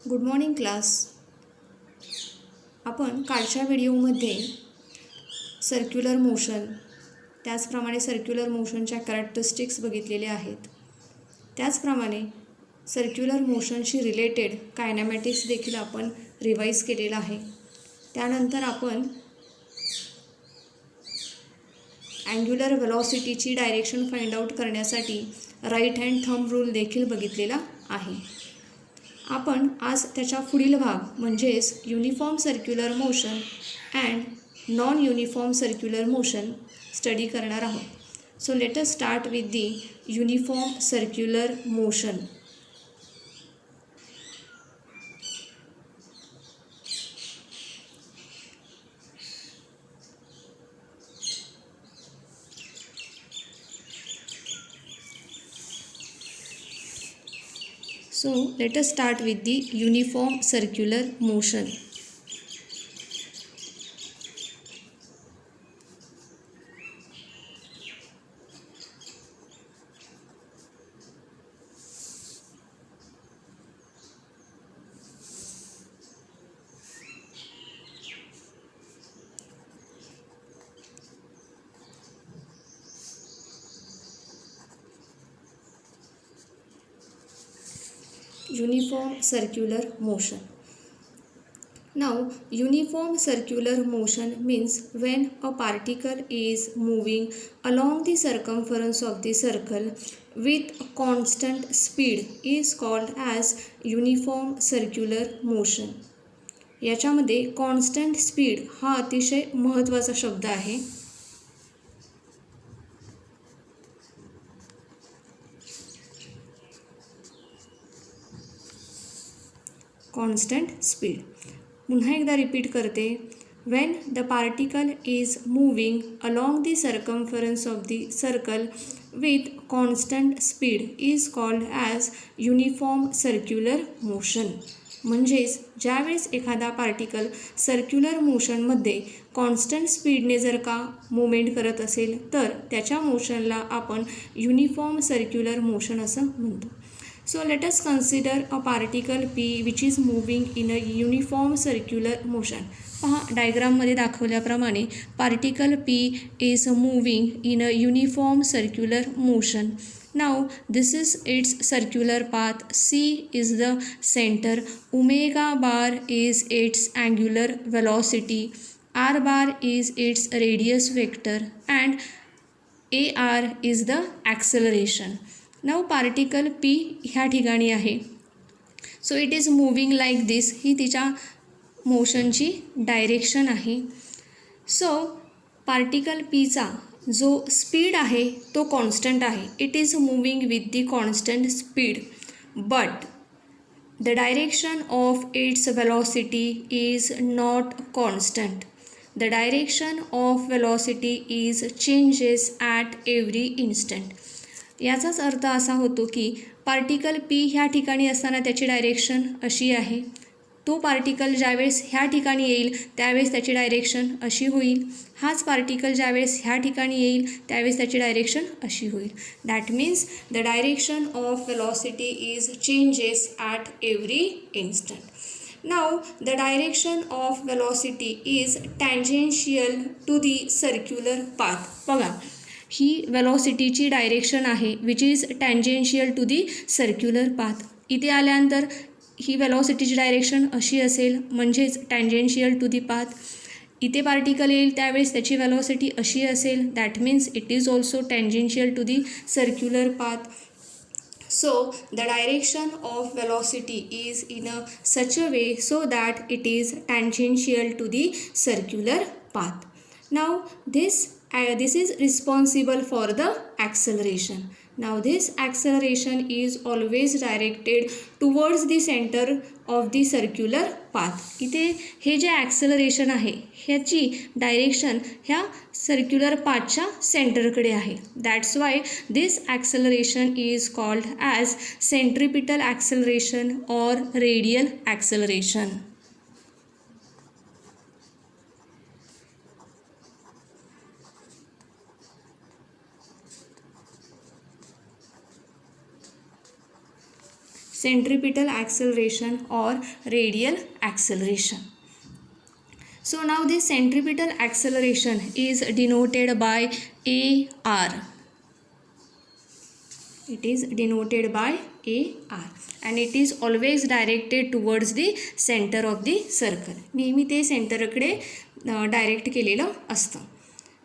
Good morning class. आपण कालच्या व्हिडिओमध्ये सर्क्युलर मोशन त्याचप्रमाणे सर्क्युलर मोशनच्या कॅरेक्टरिस्टिक्स बघितलेले आहेत. त्याचप्रमाणे सर्क्युलर मोशनशी रिलेटेड कायनॅमॅटिक्स देखील आपण रिवाईज केलेला आहे. त्यानंतर आपण अँग्युलर वेलॉसिटीची डायरेक्शन फाइंड आउट करण्यासाठी राईट हँड थंब रूल देखील बघितलेला आहे. आपण आज त्याच्या पुढील भाग म्हणजेच uniform circular motion and non uniform circular motion study करणार आहोत. So let us start with the uniform circular motion. So let us start with the uniform circular motion. Uniform circular motion. Now, uniform circular motion means when a particle is moving along the circumference of the circle with constant speed is called as uniform circular motion. याच्यामध्ये constant speed हा अतिशय महत्त्वाचा शब्द आहे. Constant speed. पुन्हा एकदा repeat करते. When the particle is moving along the circumference of the circle with constant speed is called as uniform circular motion. म्हणजेच ज्यावेळेस एखादा पार्टिकल सर्क्युलर मोशनमध्ये कॉन्स्टंट स्पीडने जर का मुवमेंट करत असेल तर त्याच्या मोशनला आपण युनिफॉर्म सर्क्युलर मोशन असं म्हणतो. So let us consider a particle P which is moving in a uniform circular motion. पहा डायग्राममध्ये दाखवल्याप्रमाणे particle P is moving in a uniform circular motion. Now this is its circular path. C is the center. Omega bar is its angular velocity. R bar is its radius vector and AR is the acceleration. Now particle P ह्या ठिकाणी आहे. So it is moving like this. ही तिच्या मोशनची direction आहे. So particle Pचा जो speed आहे तो कॉन्स्टंट आहे. It is moving with the constant speed but the direction of its velocity is not constant. The direction of velocity is changes at every instant. याचाच अर्थ असा होतो की पार्टिकल P ह्या ठिकाणी असताना त्याची डायरेक्शन अशी आहे. तो पार्टिकल ज्यावेळेस ह्या ठिकाणी येईल त्यावेळेस त्याची डायरेक्शन अशी होईल. हाच पार्टिकल ज्यावेळेस ह्या ठिकाणी येईल त्यावेळेस त्याची डायरेक्शन अशी होईल. That means the direction of velocity is changes at every instant. Now the direction of velocity is tangential to the circular path. बघा ही वेलॉसिटीची डायरेक्शन आहे which is tangential to the circular path. इथे आल्यानंतर ही वेलॉसिटीची डायरेक्शन अशी असेल म्हणजेच टँजेन्शियल टू दी पाथ. इथे पार्टिकल येईल त्यावेळेस त्याची वेलॉसिटी अशी असेल. That means it is also tangential to the circular path. So the direction of velocity is in a such a way so that it is tangential to the circular path. Now this is responsible for the acceleration. Now this acceleration is always directed towards the center of the circular path. इथे हे जे acceleration आहे ह्याची direction ह्या circular पाथच्या सेंटरकडे आहे. That's why this acceleration is called as centripetal acceleration or radial acceleration. centripetal acceleration or radial acceleration. So now this centripetal acceleration is denoted by AR. It is denoted by AR and it is always directed towards the center of the circle. नेहमी ते सेंटरकडे direct केलेलं असतं.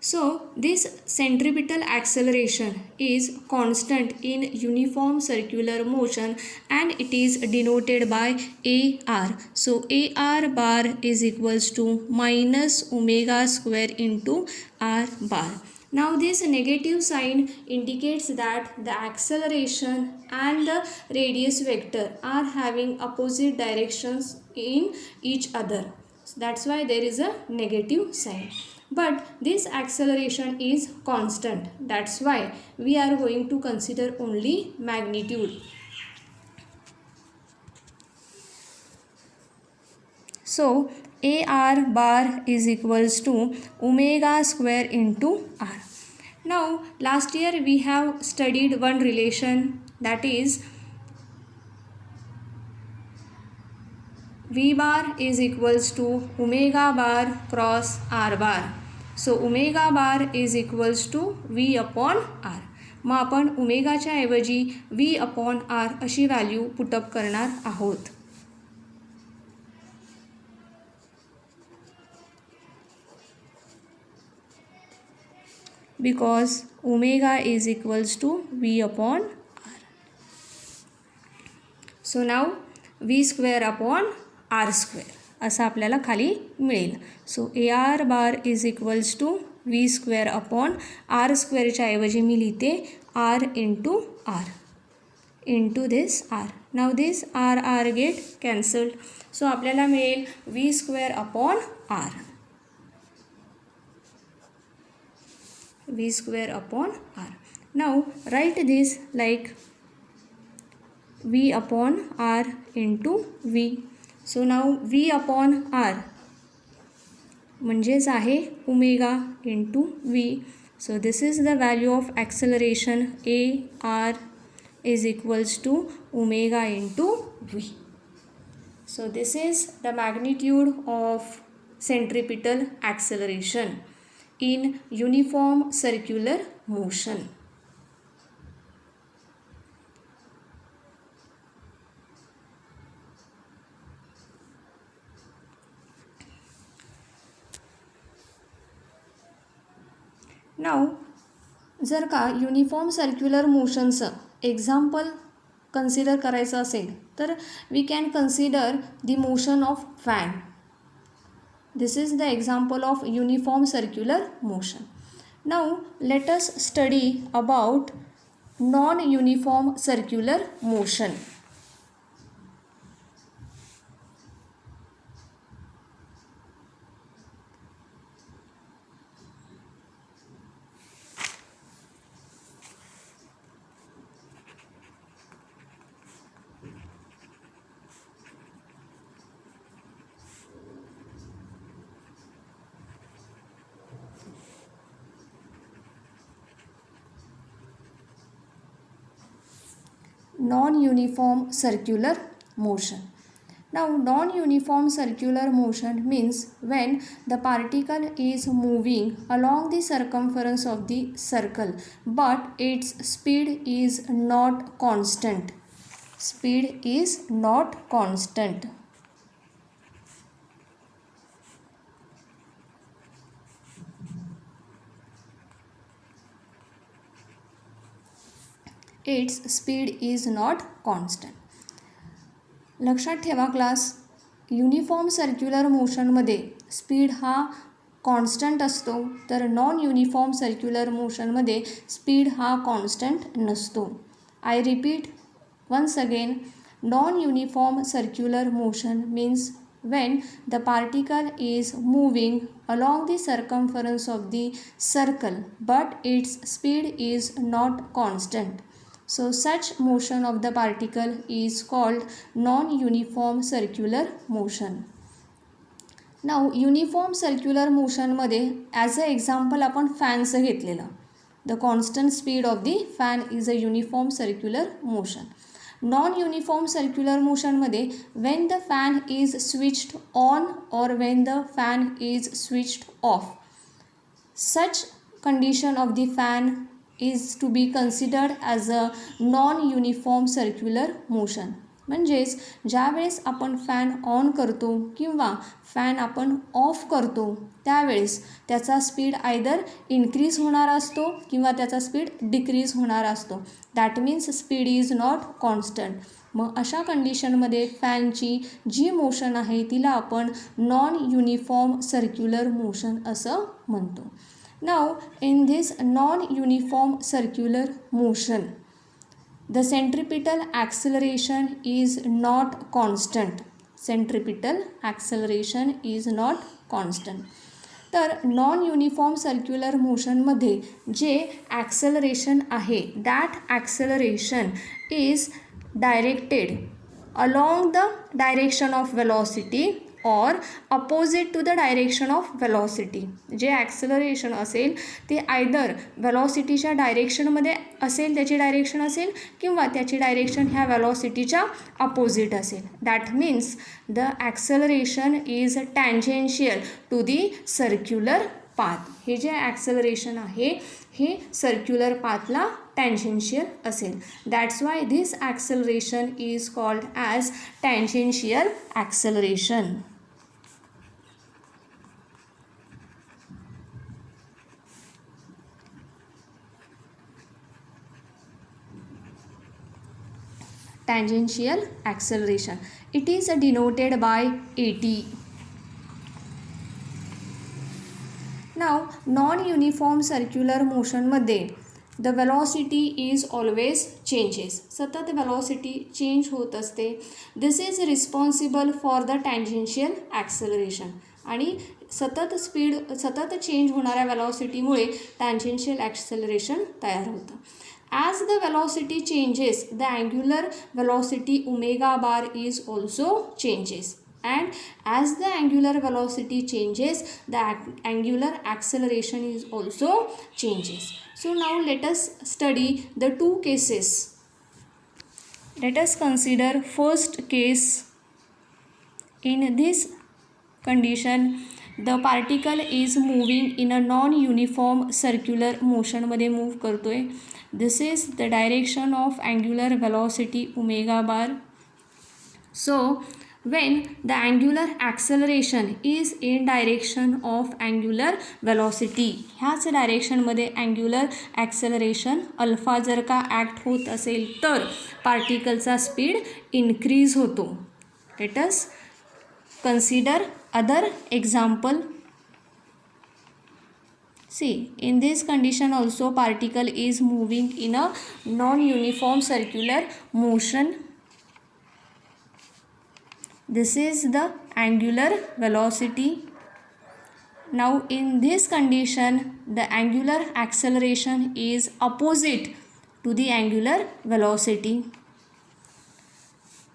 So this centripetal acceleration is constant in uniform circular motion and it is denoted by AR. So AR bar is equals to minus omega square into R bar. Now this negative sign indicates that the acceleration and the radius vector are having opposite directions in each other. So that's why there is a negative sign. But this acceleration is constant. That's why we are going to consider only magnitude. So AR bar is equals to omega square into R. Now last year we have studied one relation, that is V bar is equals to omega bar cross R bar. So omega bar is equals to V upon R. मग आपण ओमेगाच्या ऐवजी V upon R अशी value put up करणार आहोत. Because omega is equals to V upon R. So now V square upon R square असं आपल्याला खाली मिळेल. So AR bar is equals to V square upon R स्क्वेअरच्या ऐवजी मी लिहिते R into R into this R. Now this R get cancelled. So आपल्याला मिळेल V square upon R. V square upon R. Now write this like V upon R into V. So now V upon R म्हणजेच आहे omega into V. So this is the value of acceleration AR is equals to omega into V. So this is the magnitude of centripetal acceleration in uniform circular motion. Now जर का uniform circular मोशनचं example consider करायचं असेल तर we can consider the motion of fan. This is the example of uniform circular motion. Now let us study about non-uniform circular motion. Non-uniform circular motion. Now non-uniform circular motion means when the particle is moving along the circumference of the circle but its speed is not constant. Speed is not constant. Its speed is not constant. लक्षात ठेवा class, uniform circular मोशनमध्ये speed हा constant असतो तर non uniform circular मोशनमध्ये speed हा constant नसतो. I repeat once again, non uniform circular motion means when the particle is moving along the circumference of the circle but its speed is not constant. So such motion of the particle is called non-uniform circular motion. Now uniform circular motion मध्ये as a example आपण फॅनचं घेतलेलं. The constant speed of the fan is a uniform circular motion. Non uniform circular मोशनमध्ये when the fan is switched on और when the fan is switched off, such condition of the fan is to be considered as a non-uniform circular motion. म्हणजेच ज्यावेळेस आपण fan on करतो किंवा fan आपण of करतो त्यावेळेस त्याचा स्पीड आयदर इन्क्रीज होणार असतो किंवा त्याचा स्पीड डिक्रीज होणार असतो. That means speed is not constant. मग अशा कंडिशनमध्ये फॅनची जी मोशन आहे तिला आपण नॉन युनिफॉर्म सर्क्युलर मोशन असं म्हणतो. Now in this non uniform circular motion the centripetal acceleration is not constant. Centripetal acceleration is not constant. तर नॉन युनिफॉर्म सर्क्युलर मोशनमध्ये जे acceleration आहे that acceleration is directed along the direction of velocity or opposite to the direction of velocity. J acceleration असेल ते either वेलॉसिटीच्या डायरेक्शनमध्ये असेल, त्याची direction असेल किंवा त्याची direction ह्या वेलॉसिटीच्या अपोजिट असेल. That means the acceleration is tangential to the circular path. हे जे ॲक्सेलरेशन आहे हे सर्क्युलर पाथला टँजेन्शियल असेल. That's why this acceleration is called as tangential acceleration. Tangential acceleration. It is denoted by AT. Now, non-uniform circular motion मध्ये the velocity is always changes. सतत velocity change होत असते. This is responsible for the tangential acceleration. आणि सतत change होणाऱ्या वेलॉसिटीमुळे tangential acceleration तयार होतं. As the velocity changes, the angular velocity omega bar is also changes. And as the angular velocity changes, the angular acceleration is also changes. So now let us study the two cases. Let us consider first case. In this condition, the particle is moving in a non-uniform circular motion मध्ये move करतोय. This is the direction of angular velocity omega bar. So when the angular acceleration is in direction of angular velocity, ह्याच डायरेक्शनमध्ये angular acceleration alpha जर का act होत असेल तर पार्टिकलचा speed increase होतो. Let us consider other example. See, in this condition also particle is moving in a non-uniform circular motion. This is the angular velocity. Now in this condition the angular acceleration is opposite to the angular velocity.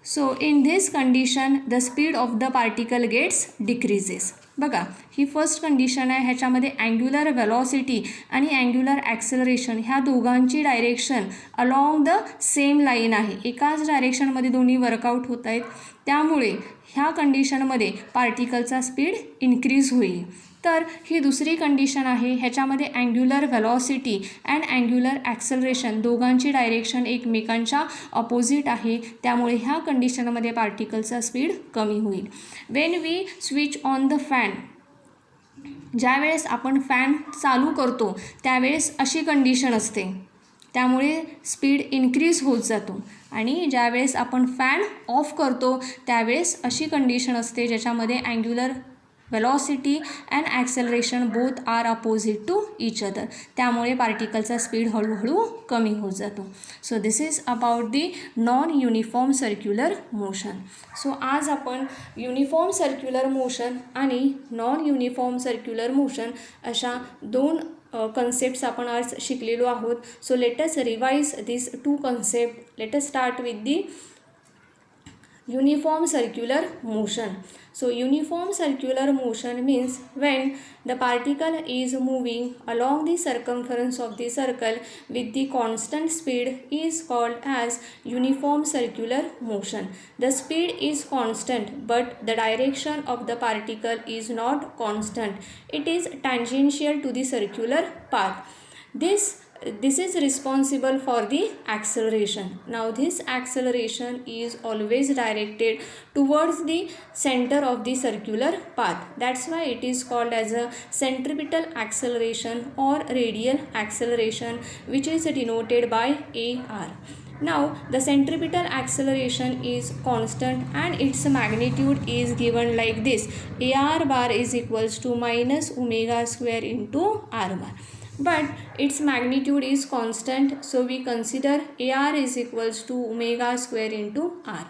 So in this condition the speed of the particle gets decreases. बघा ही first condition आहे. ह्याच्यामध्ये angular velocity आणि angular acceleration ह्या दोघांची direction along the same line आहे. एकाच डायरेक्शनमध्ये दोन्ही workout होत आहेत. त्यामुळे ह्या कंडिशनमध्ये पार्टिकलचा स्पीड इन्क्रीज होईल. तर ही दुसरी कंडिशन आहे. ह्याच्यामध्ये angular velocity and angular acceleration दोघांची डायरेक्शन एकमेकांच्या अपोजिट आहे. त्यामुळे ह्या कंडिशनमध्ये पार्टिकलचा स्पीड कमी होईल. When we switch on the fan, ज्यावेळेस आपण फॅन चालू करतो त्यावेळेस अशी कंडिशन असते, त्यामुळे स्पीड इन्क्रीज होत जातो. आणि ज्यावेळेस आपण फॅन ऑफ करतो त्यावेळेस अशी कंडिशन असते ज्याच्यामध्ये angular velocity and acceleration both are opposite to each other. त्यामुळे पार्टिकलचा स्पीड हळूहळू कमी होत जातो. So this is about the non uniform circular motion. So आज आपण युनिफॉर्म सर्क्युलर मोशन आणि नॉन युनिफॉर्म सर्क्युलर मोशन अशा दोन कन्सेप्ट्स आपण आज शिकलेलो आहोत. So let us revise this two concept. Let us start with the Uniform circular motion. So uniform circular motion means when the particle is moving along the circumference of the circle with the constant speed is called as uniform circular motion. The speed is constant but the direction of the particle is not constant. It is tangential to the circular path. This is responsible for the acceleration. Now this acceleration is always directed towards the center of the circular path. That's why it is called as a centripetal acceleration or radial acceleration, which is denoted by AR. Now the centripetal acceleration is constant and its magnitude is given like this: AR bar is equals to minus omega square into R bar. But its magnitude is constant, so we consider AR is equals to omega square into R.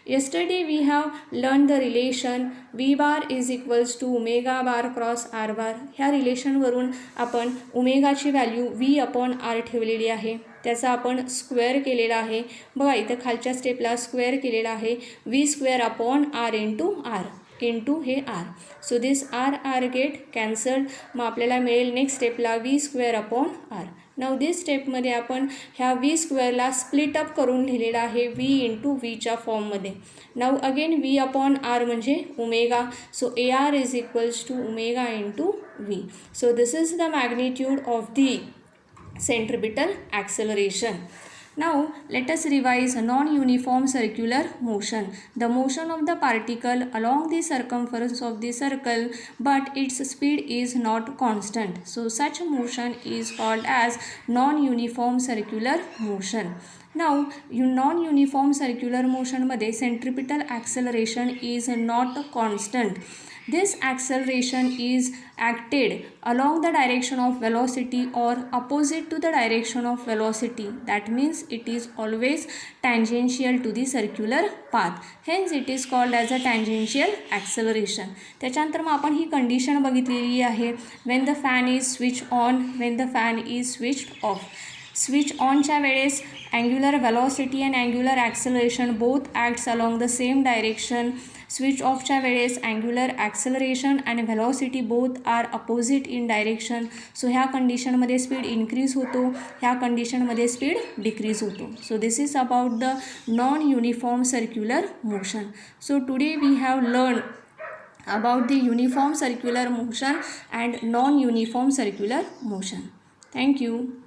Yesterday we have learned the relation V bar is equals to omega bar cross R bar. ह्या रिलेशनवरून आपण ओमेगाची value V upon R ठेवलेली आहे, त्याचा आपण square केलेला आहे. बघा इथं खालच्या स्टेपला स्क्वेअर केलेला आहे V square upon R into R into हे R. So this R get cancelled. मग आपल्याला मिळेल नेक्स्ट स्टेपला V square upon R. Now this स्टेपमध्ये आपण ह्या V स्क्वेअरला स्प्लिट अप करून लिहिलेला आहे V इंटू Vच्या फॉर्ममध्ये. Now again V upon R म्हणजे omega. So AR is equals to omega into V. So this is the magnitude of the centripetal acceleration. Now let us revise non-uniform circular motion. The motion of the particle along the circumference of the circle but its speed is not constant. So such motion is called as non-uniform circular motion. Now non-uniform circular motion मध्ये centripetal acceleration is not constant. This acceleration is acted along the direction of velocity or opposite to the direction of velocity. That means it is always tangential to the circular path. Hence it is called as a tangential acceleration. त्याच्यानंतर मग आपण ही condition बघितलेली आहे when the fan is switched on, when the fan is switched off. Switch ऑनच्या वेळेस angular velocity and angular acceleration both acts along the same direction. Switch ऑफच्या वेळेस angular acceleration and velocity both are opposite in direction. So ह्या कंडिशनमध्ये speed increase होतो, ह्या कंडिशनमध्ये speed decrease होतो. So this is about the non uniform circular motion. So today we have learn about the uniform circular motion and non-uniform circular motion. Thank you.